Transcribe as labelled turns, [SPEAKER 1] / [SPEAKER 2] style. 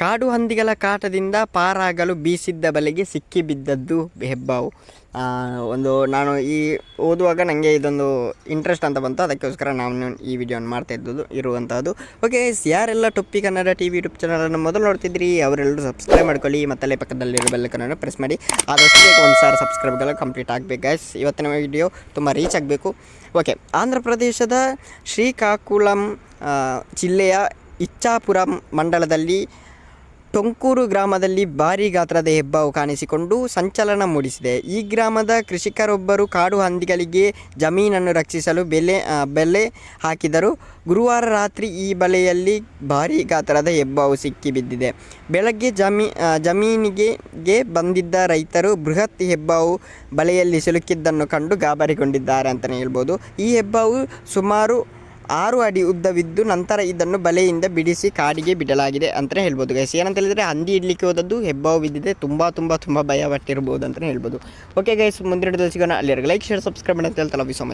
[SPEAKER 1] ಕಾಡು ಹಂದಿಗಳ ಕಾಟದಿಂದ ಪಾರಾಗಲು ಬೀಸಿದ್ದ ಬಲೆಗೆ ಸಿಕ್ಕಿಬಿದ್ದದ್ದು ಹೆಬ್ಬಾವು. ನಾನು ಈ ಓದುವಾಗ ನನಗೆ ಇದೊಂದು ಇಂಟ್ರೆಸ್ಟ್ ಅಂತ ಬಂತು, ಅದಕ್ಕೋಸ್ಕರ ನಾನು ಈ ವಿಡಿಯೋನ ಮಾಡ್ತಾ ಇರುವಂಥದ್ದು. ಓಕೆ, ಯಾರೆಲ್ಲ ಟೊಪ್ಪಿ ಕನ್ನಡ TV ಯೂಟ್ಯೂಬ್ ಚಾನಲನ್ನು ಮೊದಲು ನೋಡ್ತಿದ್ರಿ ಅವರೆಲ್ಲರೂ ಸಬ್ಸ್ಕ್ರೈಬ್ ಮಾಡ್ಕೊಳ್ಳಿ, ಮತ್ತಲ್ಲೇ ಪಕ್ಕದಲ್ಲಿರೋ ಬೆಲ್ಲೈಕನನ್ನು ಪ್ರೆಸ್ ಮಾಡಿ. ಆದಷ್ಟು ಬೇಗ 1000 ಸಬ್ಸ್ಕ್ರೈಬ್ಗಳು ಕಂಪ್ಲೀಟ್ ಆಗಬೇಕು ಗೈಸ್. ಇವತ್ತಿನ ವಿಡಿಯೋ ತುಂಬ ರೀಚ್ ಆಗಬೇಕು. ಓಕೆ, ಆಂಧ್ರ ಪ್ರದೇಶದ ಶ್ರೀಕಾಕುಳಂ ಜಿಲ್ಲೆಯ ಇಚ್ಛಾಪುರಂ ಮಂಡಲದಲ್ಲಿ ಟೊಂಕೂರು ಗ್ರಾಮದಲ್ಲಿ ಭಾರೀ ಗಾತ್ರದ ಹೆಬ್ಬಾವು ಕಾಣಿಸಿಕೊಂಡು ಸಂಚಲನ ಮೂಡಿಸಿದೆ. ಈ ಗ್ರಾಮದ ಕೃಷಿಕರೊಬ್ಬರು ಕಾಡು ಹಂದಿಗಳಿಗೆ ಜಮೀನನ್ನು ರಕ್ಷಿಸಲು ಬೆಲೆ ಹಾಕಿದರು. ಗುರುವಾರ ರಾತ್ರಿ ಈ ಬಲೆಯಲ್ಲಿ ಭಾರೀ ಗಾತ್ರದ ಹೆಬ್ಬಾವು ಸಿಕ್ಕಿಬಿದ್ದಿದೆ. ಬೆಳಗ್ಗೆ ಜಮೀನಿಗೆ ಬಂದಿದ್ದ ರೈತರು ಬೃಹತ್ ಹೆಬ್ಬಾವು ಬಲೆಯಲ್ಲಿ ಸಿಲುಕಿದ್ದನ್ನು ಕಂಡು ಗಾಬರಿಗೊಂಡಿದ್ದಾರೆ ಅಂತಲೇ ಹೇಳ್ಬೋದು. ಈ ಹೆಬ್ಬಾವು ಸುಮಾರು 6 ಅಡಿ ಉದ್ದವಿದ್ದು ನಂತರ ಇದನ್ನು ಬಲೆಯಿಂದ ಬಿಡಿಸಿ ಕಾಡಿಗೆ ಬಿಡಲಾಗಿದೆ ಅಂತಲೇ ಹೇಳ್ಬೋದು ಗೈಸ್. ಏನಂತ ಹೇಳಿದರೆ ಹಂದಿ ಇಡ್ಲಿಕ್ಕೆ ಹೋದದ್ದು ಹೆಬ್ಬಾವು ಬಿದ್ದಿದೆ. ತುಂಬ ಭಯ ಪಟ್ಟಿರ್ಬೋದು ಅಂತಲೇ ಹೇಳ್ಬೋದು. ಓಕೆ ಗೈಸ್, ಮುಂದಿನ ವಿಡಿಯೋದಲ್ಲಿ ಸಿಗೋಣ. ಅಲ್ಲಿವರೆಗೆ ಲೈಕ್, ಶೇರ್, ಸಬ್ಸ್ಕ್ರೈಬ್ ಅಂತ ಹೇಳ್ತಾ ಲವ್ ಯು ಸೊ ಮಚ್.